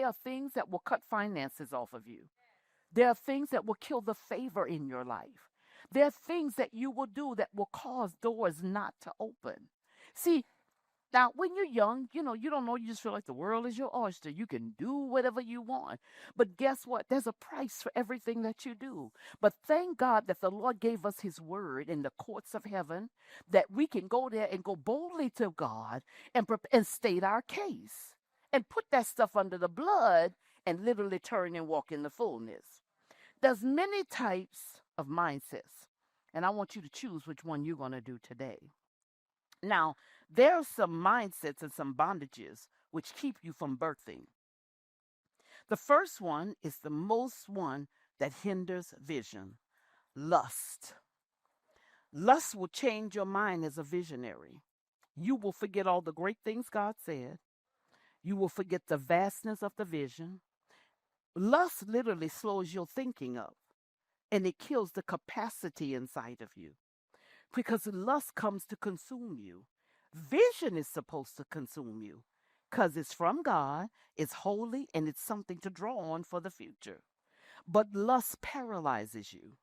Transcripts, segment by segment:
there are things that will cut finances off of you. There are things that will kill the favor in your life. There are things that you will do that will cause doors not to open. See, now, when you're young, you don't know, you just feel like the world is your oyster. You can do whatever you want. But guess what? There's a price for everything that you do. But thank God that the Lord gave us his word in the courts of heaven, that we can go there and go boldly to God and state our case and put that stuff under the blood and literally turn and walk in the fullness. There's many types of mindsets, and I want you to choose which one you're going to do today. Now, there are some mindsets and some bondages which keep you from birthing. The first one is the most one that hinders vision: lust. Lust will change your mind as a visionary. You will forget all the great things God said. You will forget the vastness of the vision. Lust literally slows your thinking up, and it kills the capacity inside of you, because lust comes to consume you. Vision is supposed to consume you because it's from God, it's holy, and it's something to draw on for the future. But lust paralyzes you.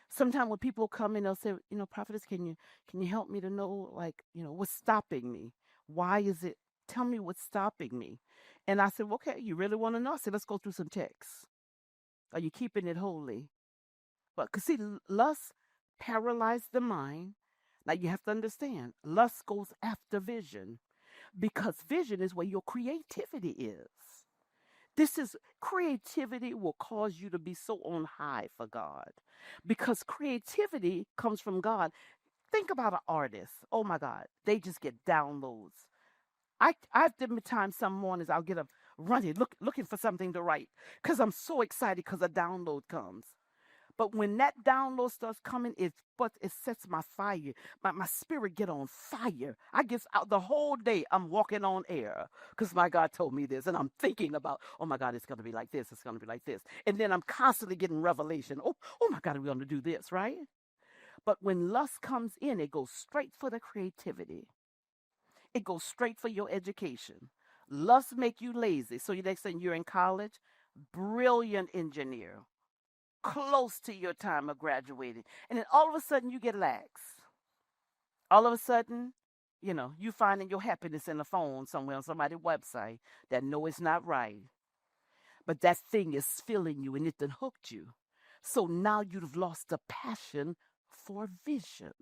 Sometimes when people come in, they'll say, Prophetess, can you help me to know, like, what's stopping me? Why is it? Tell me what's stopping me. And I said, well, okay, you really want to know? I said, let's go through some texts. Are you keeping it holy? But because see, lust paralyzes the mind. Now you have to understand, lust goes after vision, because vision is where your creativity is. Creativity will cause you to be so on high for God, because creativity comes from God. Think about an artist. Oh my God, they just get downloads. I've been times some mornings I'll get up running, looking for something to write, because I'm so excited because a download comes. But when that download starts coming, it sets my fire. My spirit get on fire. I guess out the whole day I'm walking on air because my God told me this, and I'm thinking about, oh my God, it's going to be like this. It's going to be like this. And then I'm constantly getting revelation. Oh my God, we're going to do this, right? But when lust comes in, it goes straight for the creativity. It goes straight for your education. Lust make you lazy. So next thing you're in college, brilliant engineer, close to your time of graduating, and then all of a sudden you get lax. All of a sudden, you finding your happiness in a phone somewhere on somebody's website that no, it's not right, but that thing is filling you and it done hooked you. So now you've lost the passion for vision.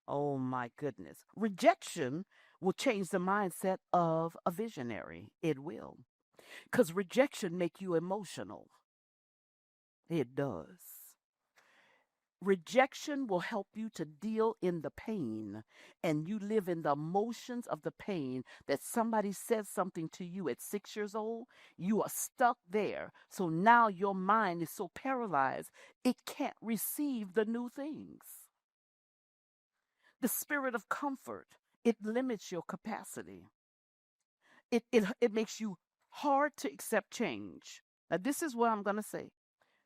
Oh my goodness. Rejection will change the mindset of a visionary. It will. Because rejection make you emotional. It does. Rejection will help you to deal in the pain, and you live in the emotions of the pain that somebody says something to you at 6 years old. You are stuck there. So now your mind is so paralyzed, it can't receive the new things. The spirit of comfort, it limits your capacity. It makes you hard to accept change. Now, this is what I'm going to say.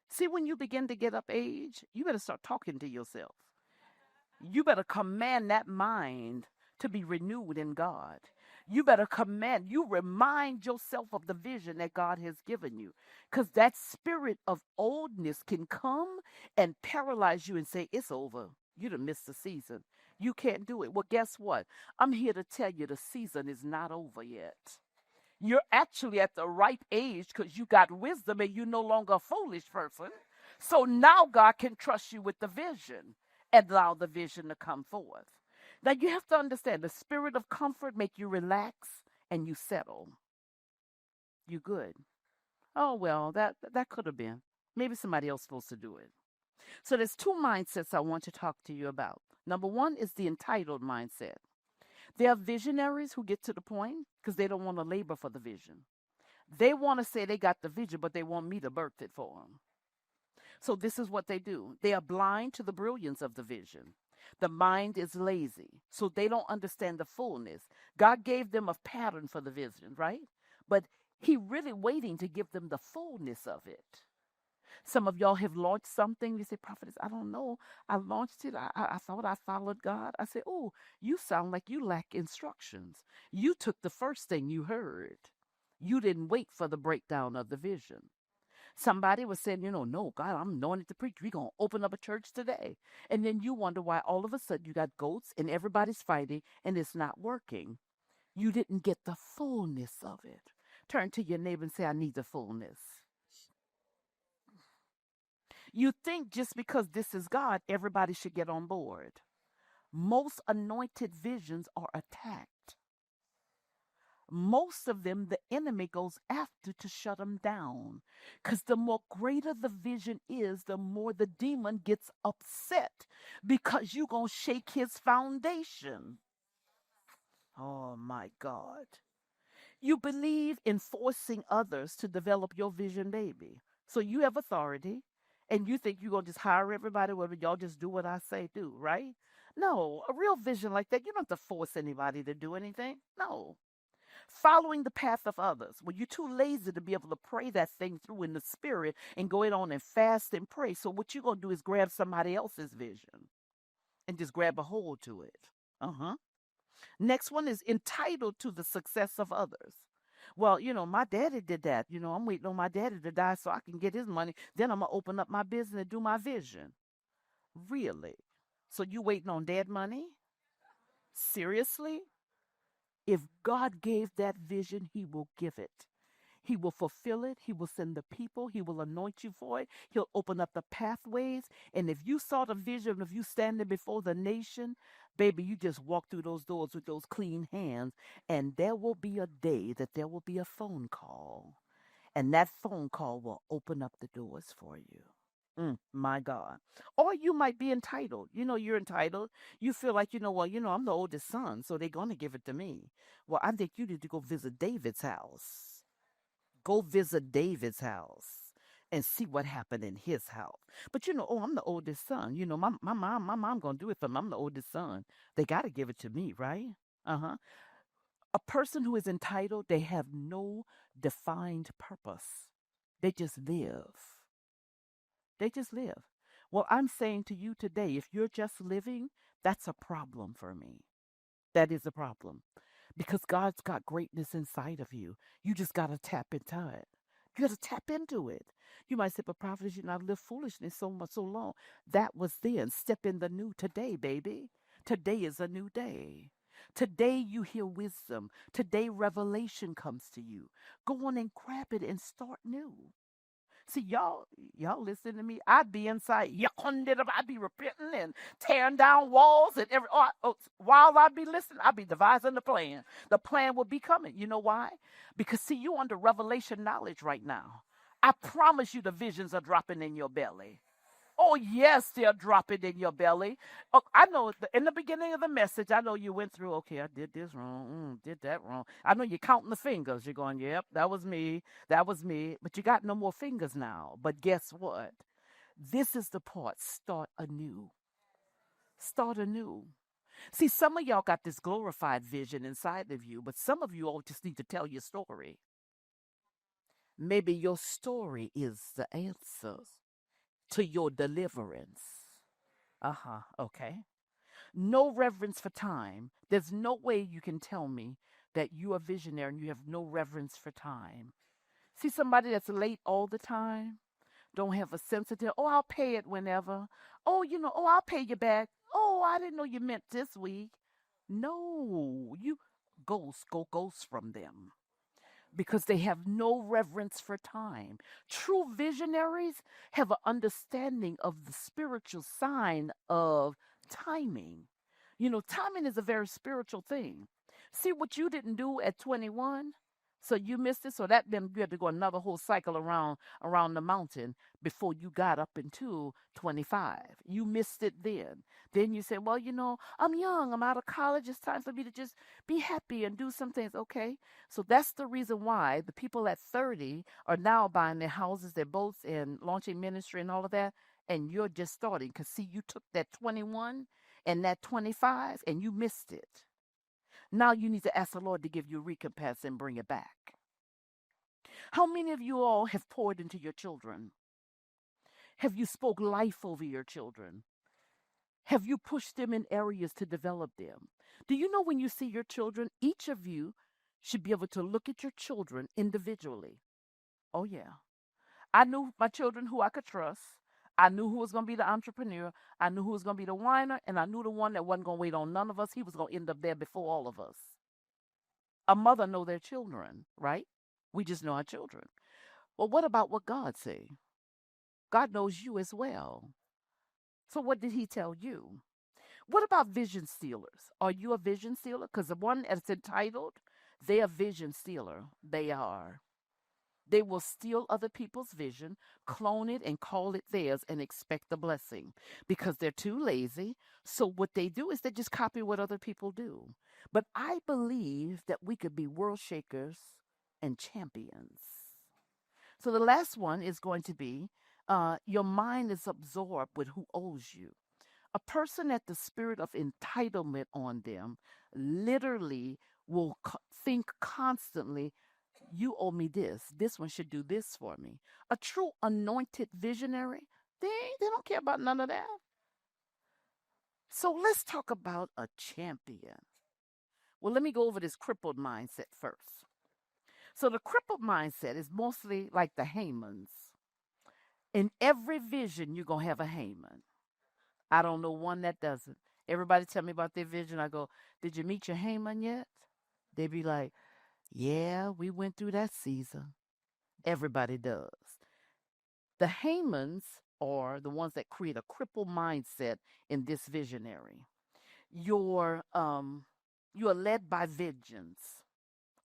See, when you begin to get up age, you better start talking to yourself. You better command that mind to be renewed in God. You better remind yourself of the vision that God has given you. Because that spirit of oldness can come and paralyze you and say, it's over. You done missed the season. You can't do it. Well, guess what? I'm here to tell you the season is not over yet. You're actually at the ripe age because you got wisdom and you're no longer a foolish person. So now God can trust you with the vision and allow the vision to come forth. Now you have to understand, the spirit of comfort make you relax and you settle. You good. Oh, well, that could have been. Maybe somebody else supposed to do it. So there's two mindsets I want to talk to you about. Number one is the entitled mindset. There are visionaries who get to the point because they don't want to labor for the vision. They want to say they got the vision, but they want me to birth it for them. So this is what they do. They are blind to the brilliance of the vision. The mind is lazy, so they don't understand the fullness. God gave them a pattern for the vision, right? But he really waiting to give them the fullness of it. Some of y'all have launched something. You say, Prophetess, I don't know. I launched it. I thought I followed God. I said, oh, you sound like you lack instructions. You took the first thing you heard. You didn't wait for the breakdown of the vision. Somebody was saying, no, God, I'm anointed to preach. We're going to open up a church today. And then you wonder why all of a sudden you got goats and everybody's fighting and it's not working. You didn't get the fullness of it. Turn to your neighbor and say, I need the fullness. You think just because this is God, everybody should get on board. Most anointed visions are attacked. Most of them, the enemy goes after to shut them down. Because the more greater the vision is, the more the demon gets upset because you're going to shake his foundation. Oh my God. You believe in forcing others to develop your vision, baby. So you have authority and you think you're going to just hire everybody, whether y'all just do what I say do, right? No, a real vision like that, you don't have to force anybody to do anything. No. Following the path of others, when you're too lazy to be able to pray that thing through in the spirit and go in on and fast and pray. So what you're going to do is grab somebody else's vision and just grab a hold to it. Uh-huh. Next one is entitled to the success of others. Well, my daddy did that. I'm waiting on my daddy to die so I can get his money. Then I'm going to open up my business and do my vision. Really? So you waiting on dad money? Seriously? If God gave that vision, he will give it. He will fulfill it. He will send the people. He will anoint you for it. He'll open up the pathways. And if you saw the vision of you standing before the nation, baby, you just walk through those doors with those clean hands. And there will be a day that there will be a phone call. And that phone call will open up the doors for you. My God. Or you might be entitled. You're entitled. You feel like, I'm the oldest son, so they're going to give it to me. Well, I think you need to go visit David's house. Go visit David's house and see what happened in his house. But I'm the oldest son. My mom gonna do it for me. I'm the oldest son. They gotta give it to me, right? Uh-huh. A person who is entitled, they have no defined purpose. They just live. They just live. Well, I'm saying to you today, if you're just living, that's a problem for me. That is a problem. Because God's got greatness inside of you. You just got to tap into it. You got to tap into it. You might say, but prophetess, I've lived foolishness so long. That was then. Step in the new today, baby. Today is a new day. Today you hear wisdom. Today revelation comes to you. Go on and grab it and start new. See, y'all listen to me. I'd be inside. I'd be repenting and tearing down walls and while I'd be listening, I'd be devising the plan. The plan will be coming. You know why? Because see, you under revelation knowledge right now. I promise you the visions are dropping in your belly. Oh, yes, they'll drop it in your belly. Oh, I know in the beginning of the message, I know you went through, okay, I did this wrong, did that wrong. I know you're counting the fingers. You're going, yep, that was me. That was me. But you got no more fingers now. But guess what? This is the part. Start anew. Start anew. See, some of y'all got this glorified vision inside of you, but some of you all just need to tell your story. Maybe your story is the answer to your deliverance. Okay. No reverence for time. There's no way you can tell me that you are visionary and you have no reverence for time. See somebody that's late all the time, don't have a sensitive, oh, I'll pay it whenever. Oh, I'll pay you back. Oh, I didn't know you meant this week. No, you go ghost from them because they have no reverence for time. True visionaries have an understanding of the spiritual sign of timing. Timing is a very spiritual thing. See what you didn't do at 21? So you missed it. So that then you had to go another whole cycle around the mountain before you got up into 25. You missed it then. Then you said, well, I'm young. I'm out of college. It's time for me to just be happy and do some things. Okay. So that's the reason why the people at 30 are now buying their houses, their boats, and launching ministry and all of that. And you're just starting. Because see, you took that 21 and that 25 and you missed it. Now you need to ask the Lord to give you recompense and bring it back. How many of you all have poured into your children? Have you spoke life over your children? Have you pushed them in areas to develop them? Do you know when you see your children, each of you should be able to look at your children individually. Oh, yeah. I knew my children who I could trust. I knew who was going to be the entrepreneur. I knew who was going to be the whiner. And I knew the one that wasn't going to wait on none of us. He was going to end up there before all of us. A mother know their children, right? We just know our children. Well, what about what God say? God knows you as well. So what did he tell you? What about vision stealers? Are you a vision stealer? Because the one that's entitled, they are vision stealer. They are. They will steal other people's vision, clone it, and call it theirs and expect the blessing because they're too lazy. So, what they do is they just copy what other people do. But I believe that we could be world shakers and champions. So, the last one is going to be your mind is absorbed with who owes you. A person that the spirit of entitlement on them literally will think constantly, you owe me this. This one should do this for me. A true anointed visionary, they don't care about none of that. So let's talk about a champion. Well, let me go over this crippled mindset first. So the crippled mindset is mostly like the Hamans. In every vision, you're going to have a Haman. I don't know one that doesn't. Everybody tell me about their vision. I go, did you meet your Haman yet? They be like, yeah, we went through that season. Everybody does. The Hamans are the ones that create a crippled mindset in this visionary. You're you are led by vengeance.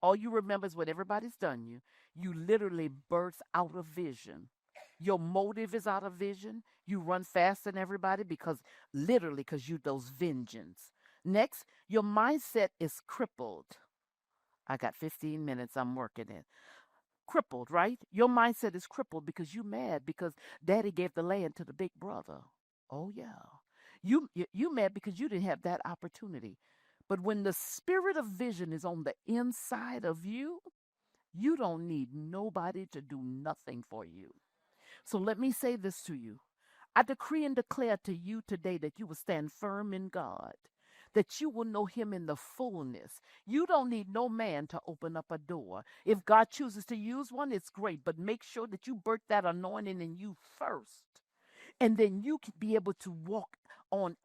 All you remember is what everybody's done you. You literally burst out of vision. Your motive is out of vision. You run faster than everybody because literally because you those vengeance. Next, your mindset is crippled. I got 15 minutes. I'm working it. Crippled, right? Your mindset is crippled because you mad because daddy gave the land to the big brother. Oh yeah. You mad because you didn't have that opportunity. But when the spirit of vision is on the inside of you, you don't need nobody to do nothing for you. So let me say this to you. I decree and declare to you today that you will stand firm in God, that you will know him in the fullness. You don't need no man to open up a door. If God chooses to use one, it's great, but make sure that you birth that anointing in you first. And then you can be able to walk on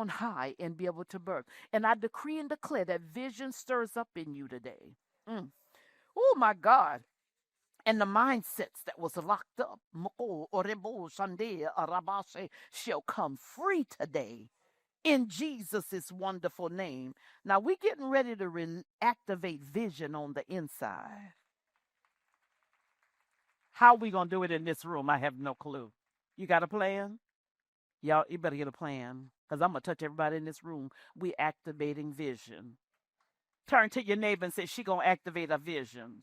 high and be able to birth. And I decree and declare that vision stirs up in you today. Oh my God. And the mindsets that was locked up shall come free today in Jesus' wonderful name. Now we're getting ready to activate vision on the inside. How are we going to do it in this room? I have no clue. You got a plan? Y'all, you better get a plan because I'm going to touch everybody in this room. We activating vision. Turn to your neighbor and say, she going to activate our visions.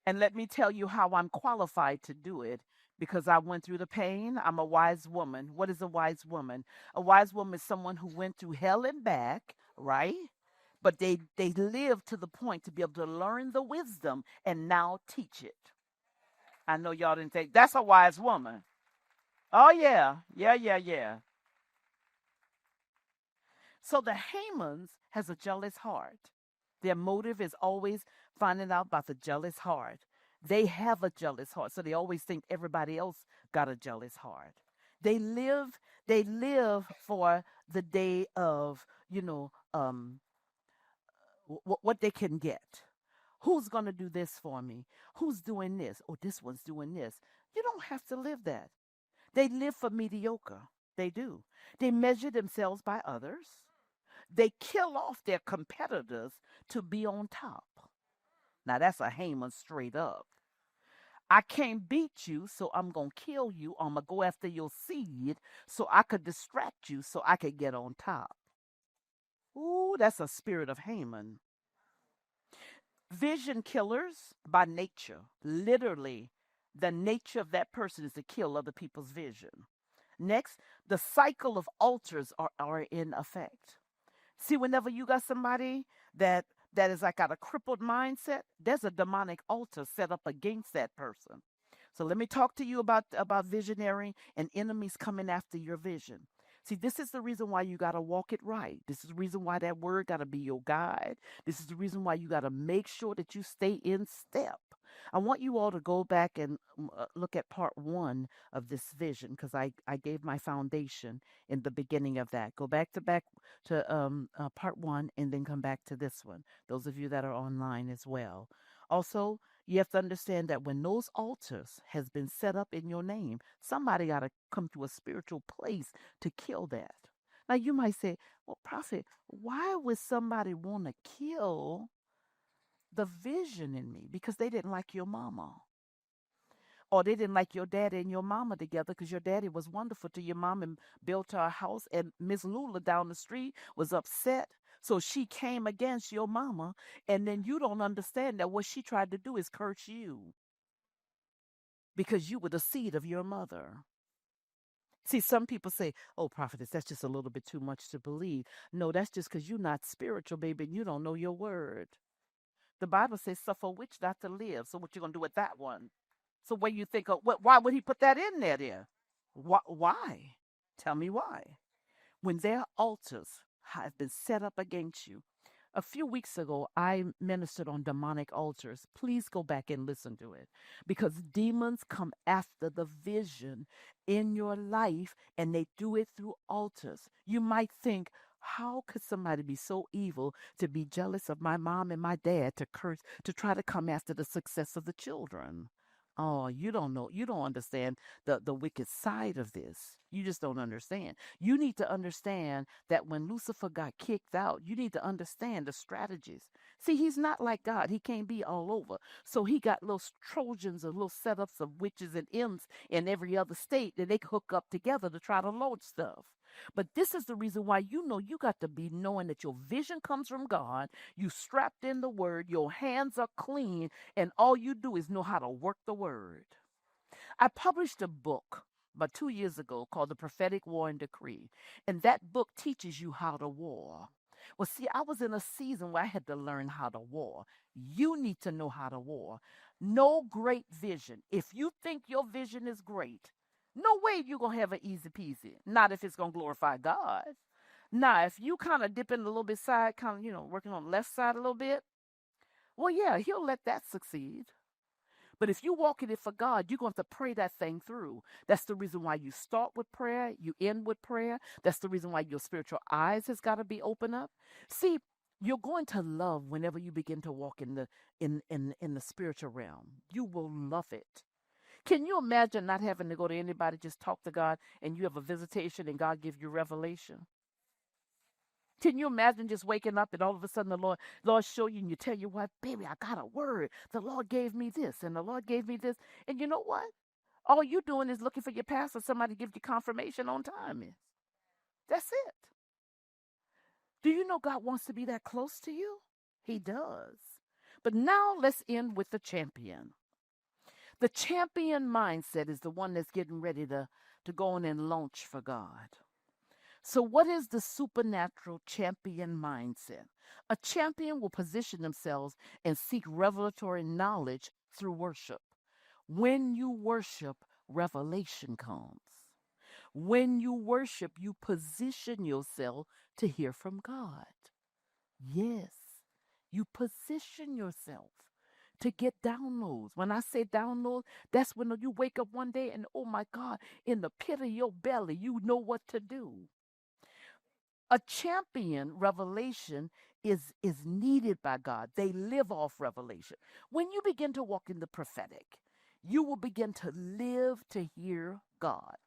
And let me tell you how I'm qualified to do it because I went through the pain. I'm a wise woman. What is a wise woman? A wise woman is someone who went through hell and back, right? But they lived to the point to be able to learn the wisdom and now teach it. I know y'all didn't think that's a wise woman. Oh, yeah. Yeah. So the Hamans has a jealous heart. Their motive is always finding out about the jealous heart. They have a jealous heart, so they always think everybody else got a jealous heart. They live for the day of, what they can get. Who's going to do this for me? Who's doing this? Oh, this one's doing this. You don't have to live that. They live for mediocre. They do. They measure themselves by others. They kill off their competitors to be on top. Now that's a Haman straight up. I can't beat you, so I'm going to kill you. I'm going to go after your seed so I could distract you so I could get on top. Ooh, that's a spirit of Haman. Vision killers by nature. Literally, the nature of that person is to kill other people's vision. Next, the cycle of altars are in effect. See, whenever you got somebody that is like got a crippled mindset, there's a demonic altar set up against that person. So let me talk to you about visionary and enemies coming after your vision. See, this is the reason why you got to walk it right. This is the reason why that word got to be your guide. This is the reason why you got to make sure that you stay in step. I want you all to go back and look at part one of this vision because I gave my foundation in the beginning of that. Go back to part one and then come back to this one. Those of you that are online as well. Also, you have to understand that when those altars has been set up in your name, somebody got to come to a spiritual place to kill that. Now you might say, well, prophet, why would somebody want to kill the vision in me? Because they didn't like your mama. Or they didn't like your daddy and your mama together because your daddy was wonderful to your mom and built her a house. And Miss Lula down the street was upset. So she came against your mama. And then you don't understand that what she tried to do is curse you because you were the seed of your mother. See, some people say, oh, prophetess, that's just a little bit too much to believe. No, that's just because you're not spiritual, baby, and you don't know your word. The Bible says, suffer a witch not to live. So what you going to do with that one? So when you think, why would he put that in there then? Why? Tell me why. When their altars have been set up against you, a few weeks ago, I ministered on demonic altars. Please go back and listen to it because demons come after the vision in your life and they do it through altars. You might think, how could somebody be so evil to be jealous of my mom and my dad to curse, to try to come after the success of the children? Oh, you don't know. You don't understand the wicked side of this. You just don't understand. You need to understand that when Lucifer got kicked out, you need to understand the strategies. See, he's not like God. He can't be all over. So he got little Trojans and little setups of witches and imps in every other state that they hook up together to try to load stuff. But this is the reason why you know you got to be knowing that your vision comes from God. You strapped in the word, your hands are clean, and all you do is know how to work the word. I published a book about 2 years ago called The Prophetic War and Decree, and that book teaches you how to war. Well, see, I was in a season where I had to learn how to war. You need to know how to war. No great vision. If you think your vision is great, no way you're going to have an easy peasy. Not if it's going to glorify God. Now, if you kind of dip in a little bit side, kind of, working on the left side a little bit, well, yeah, he'll let that succeed. But if you walk in it for God, you're going to have to pray that thing through. That's the reason why you start with prayer, you end with prayer. That's the reason why your spiritual eyes has got to be open up. See, you're going to love whenever you begin to walk in the spiritual realm. You will love it. Can you imagine not having to go to anybody, just talk to God, and you have a visitation and God give you revelation? Can you imagine just waking up and all of a sudden the Lord show you and you tell you what, baby, I got a word. The Lord gave me this and the Lord gave me this. And you know what? All you doing is looking for your pastor. Somebody gives you confirmation on time. That's it. Do you know God wants to be that close to you? He does. But now let's end with the champion. The champion mindset is the one that's getting ready to go on and launch for God. So, what is the supernatural champion mindset? A champion will position themselves and seek revelatory knowledge through worship. When you worship, revelation comes. When you worship, you position yourself to hear from God. Yes, you position yourself to get downloads. When I say download, that's when you wake up one day and, oh my God, in the pit of your belly, you know what to do. A champion revelation is needed by God. They live off revelation. When you begin to walk in the prophetic, you will begin to live to hear God.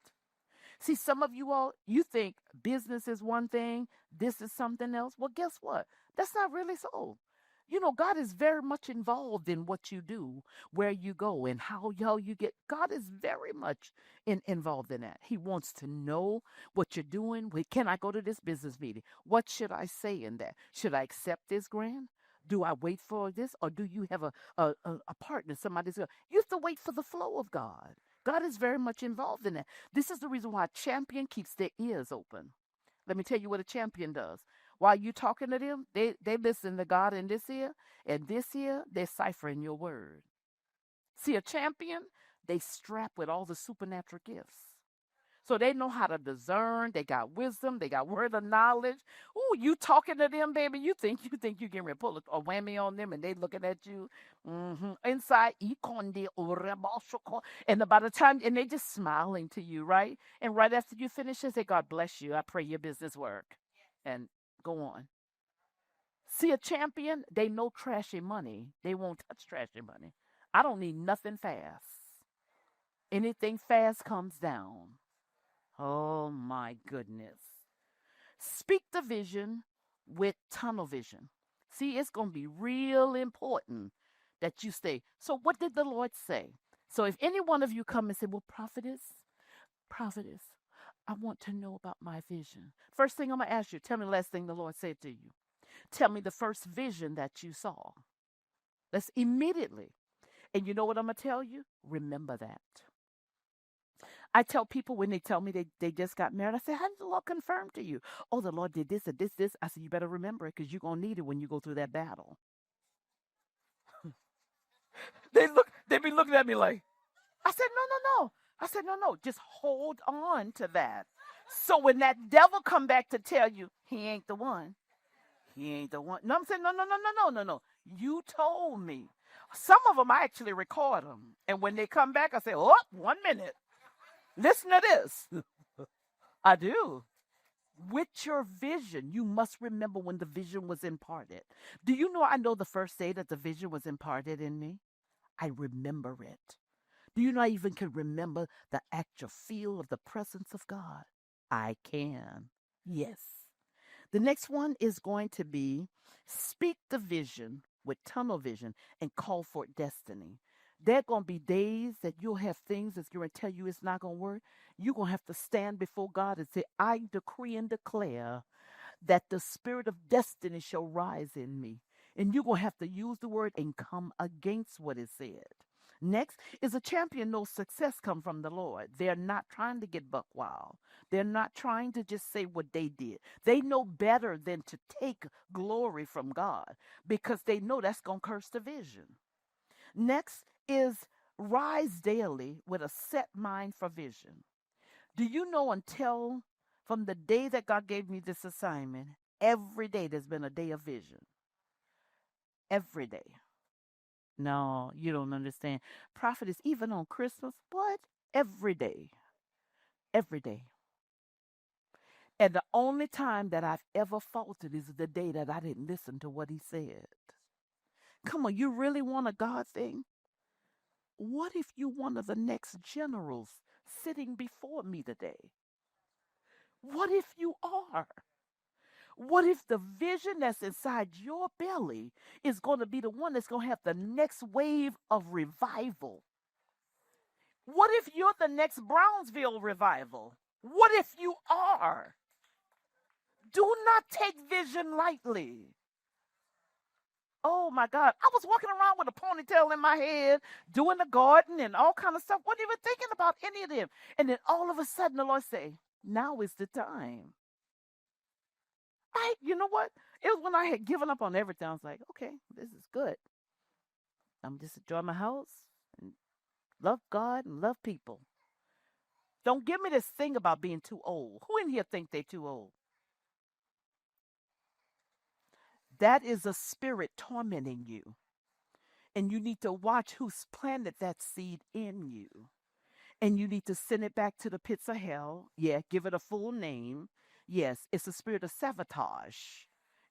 See, some of you all, you think business is one thing, this is something else. Well, guess what? That's not really so. God is very much involved in what you do, where you go, and how you get. God is very much involved in that. He wants to know what you're doing. Can I go to this business meeting? What should I say in that? Should I accept this grant? Do I wait for this, or do you have a partner? Somebody's going. You have to wait for the flow of God. God is very much involved in that. This is the reason why a champion keeps their ears open. Let me tell you what a champion does. While you talking to them, they listen to God in this ear, and this ear, they're ciphering your word. See, a champion, they strap with all the supernatural gifts. So they know how to discern. They got wisdom. They got word of knowledge. Ooh, you talking to them, baby. You think you can pull a whammy on them, and they looking at you. Inside, and by the time, and they just smiling to you, right? And right after you finish, they say, "God bless you. I pray your business work," and go on. See a champion? They know trashy money. They won't touch trashy money. I don't need nothing fast. Anything fast comes down. Oh my goodness. Speak the vision with tunnel vision. See, it's going to be real important that you stay. So, what did the Lord say? So, if any one of you come and say, "Well, prophetess, I want to know about my vision." First thing I'm going to ask you, tell me the last thing the Lord said to you. Tell me the first vision that you saw. That's immediately. And you know what I'm going to tell you? Remember that. I tell people when they tell me they just got married, I say, "How did the Lord confirm to you?" "Oh, the Lord did this and this, this." I said, "You better remember it because you're going to need it when you go through that battle." They be looking at me like, I said, "No, no, no." I said, "No, no, just hold on to that." So when that devil come back to tell you he ain't the one, he ain't the one. No, I'm saying, "No, no, no, no, no, no, no. You told me." Some of them I actually record them. And when they come back, I say, "Oh, 1 minute. Listen to this." I do. With your vision, you must remember when the vision was imparted. Do you know I know the first day that the vision was imparted in me? I remember it. Do you know I even can remember the actual feel of the presence of God? I can. Yes. The next one is going to be speak the vision with tunnel vision and call for destiny. There are going to be days that you'll have things that's going to tell you it's not going to work. You're going to have to stand before God and say, "I decree and declare that the spirit of destiny shall rise in me." And you're going to have to use the word and come against what is said. Next is a champion knows success come from the Lord. They're not trying to get buck wild. They're not trying to just say what they did. They know better than to take glory from God because they know that's going to curse the vision. Next is rise daily with a set mind for vision. Do you know until from the day that God gave me this assignment, every day there's been a day of vision. Every day. No, you don't understand. Prophet is even on Christmas. What? Every day. Every day. And the only time that I've ever faltered is the day that I didn't listen to what he said. Come on, you really want a God thing? What if you one of the next generals sitting before me today? What if you are? What if the vision that's inside your belly is going to be the one that's going to have the next wave of revival? What if you're the next Brownsville revival? What if you are? Do not take vision lightly. Oh my God. I was walking around with a ponytail in my head, doing the garden and all kind of stuff. Wasn't even thinking about any of them. And then all of a sudden the Lord say, "Now is the time." You know what? It was when I had given up on everything. I was like, "Okay, this is good. I'm just enjoying my house and love God and love people." Don't give me this thing about being too old. Who in here think they're too old? That is a spirit tormenting you. And you need to watch who's planted that seed in you. And you need to send it back to the pits of hell. Yeah, give it a full name. Yes, it's a spirit of sabotage.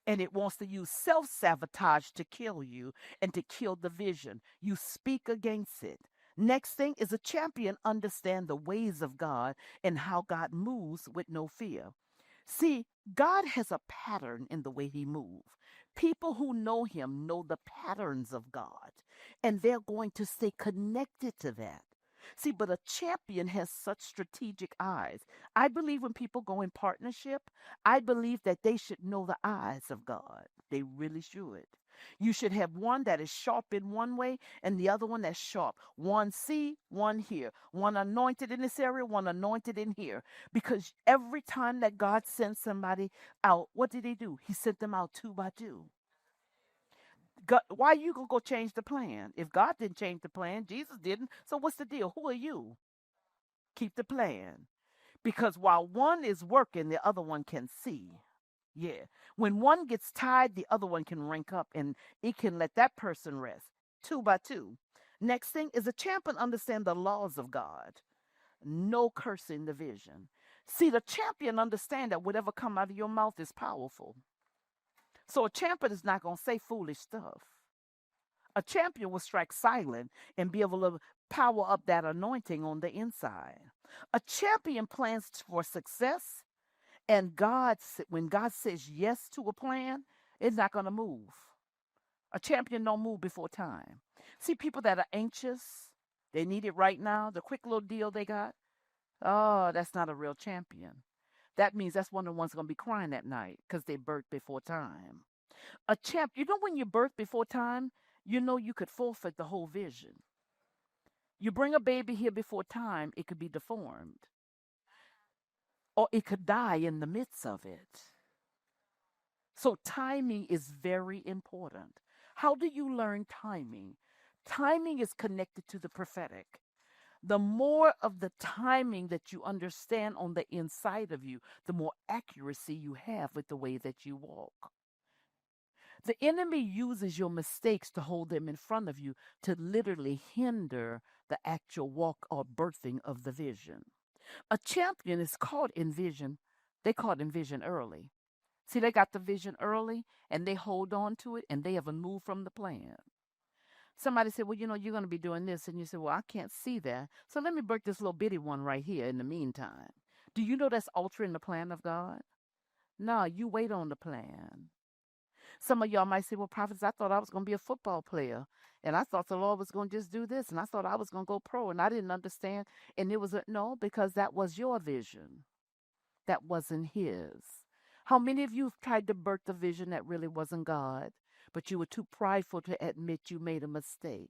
And it wants to use self sabotage to kill you and to kill the vision. You speak against it. Next thing is a champion understand the ways of God and how God moves with no fear. See, God has a pattern in the way he moves. People who know him know the patterns of God, and they're going to stay connected to that. See, but a champion has such strategic eyes. I believe when people go in partnership, I believe that they should know the eyes of God. They really should. You should have one that is sharp in one way and the other one that's sharp. One see, one hear. One anointed in this area, one anointed in here. Because every time that God sends somebody out, what did he do? He sent them out two by two. God, why you gonna go change the plan? If God didn't change the plan, Jesus didn't. So what's the deal? Who are you? Keep the plan. Because while one is working, the other one can see. Yeah. When one gets tired, the other one can rank up and it can let that person rest. Two by two. Next thing is a champion understand the laws of God. No cursing the vision. See, the champion understand that whatever come out of your mouth is powerful. So a champion is not going to say foolish stuff. A champion will strike silent and be able to power up that anointing on the inside. A champion plans for success, and when God says yes to a plan, it's not going to move. A champion don't move before time. See, people that are anxious, they need it right now, the quick little deal they got, oh, that's not a real champion. That means that's one of the ones going to be crying at night because they birthed before time. A champ, you know, when you birth before time, you know you could forfeit the whole vision. You bring a baby here before time, it could be deformed. Or it could die in the midst of it. So timing is very important. How do you learn timing? Timing is connected to the prophetic. The more of the timing that you understand on the inside of you, the more accuracy you have with the way that you walk. The enemy uses your mistakes to hold them in front of you to literally hinder the actual walk or birthing of the vision. A champion is caught in vision. They caught in vision early. See, they got the vision early and they hold on to it and they haven't moved from the plan. Somebody said, well, you know, you're going to be doing this. And you said, well, I can't see that. So let me break this little bitty one right here in the meantime. Do you know that's altering the plan of God? No, you wait on the plan. Some of y'all might say, well, prophets, I thought I was going to be a football player. And I thought the Lord was going to just do this. And I thought I was going to go pro. And I didn't understand. And it was no, because that was your vision. That wasn't his. How many of you have tried to birth a vision that really wasn't God, but you were too prideful to admit you made a mistake?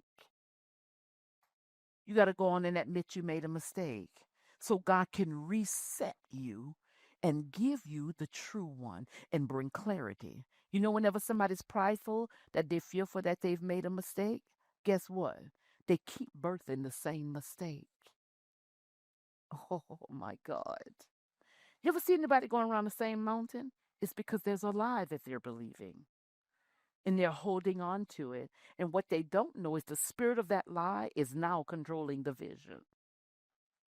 You got to go on and admit you made a mistake so God can reset you and give you the true one and bring clarity. You know, whenever somebody's prideful, that they're fearful that they've made a mistake, guess what? They keep birthing the same mistake. Oh, my God. You ever see anybody going around the same mountain? It's because there's a lie that they're believing. And they're holding on to it. And what they don't know is the spirit of that lie is now controlling the vision.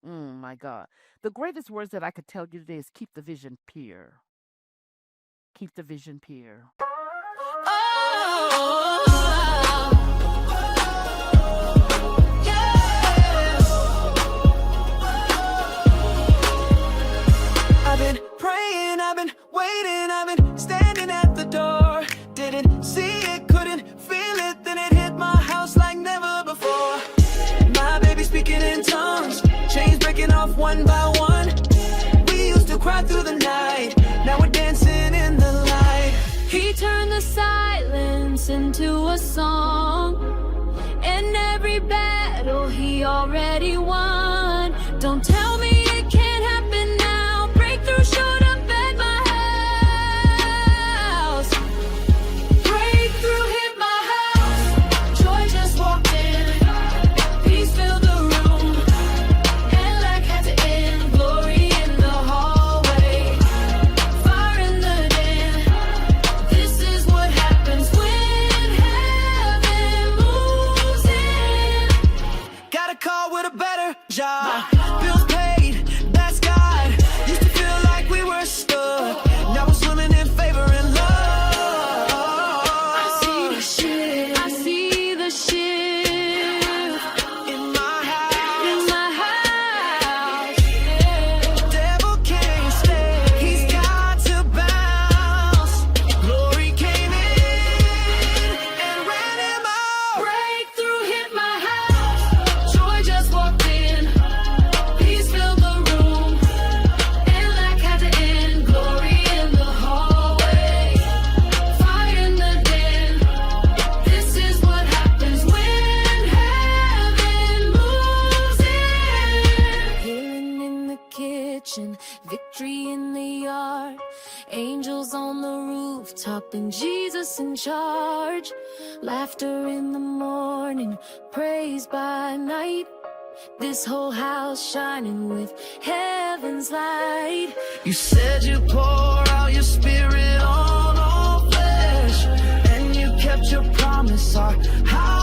My God. The greatest words that I could tell you today is keep the vision pure. Keep the vision pure. I've been praying, I've been waiting, I've been standing at the door. Didn't see it, couldn't feel it, then it hit my house like never before. My baby speaking in tongues, chains breaking off one by one. We used to cry through the night, now we're dancing in the light. He turned the silence into a song, and every battle he already won. Don't tell me it can't happen now. Breakthrough showed up at my house. Breakthrough hit my house. Joy just walked in. Peace filled the room. And lack had to end. Glory in the hallway. Fire in the den. This is what happens when heaven moves in. Got a call with a better job. Bills paid, that's God. Used to feel like we were stuck. Now we're swimming in favor and love. I see the shift. I see the shift In my house, in my house. Yeah. devil can't stay. He's got to bounce. Glory came in and ran him out. Breakthrough hit my house. Joy just walked in. Peace filled the room. And lack had to end. Glory in the hallway. Fire in the den. This is what happens when heaven moves in. Healing in the kitchen. Victory in the yard. Angels on the rooftop and Jesus in charge. Laughter in the morning, praise by night. This whole house shining with heaven's light. You said you pour out your spirit on all flesh, and you kept your promise. Our house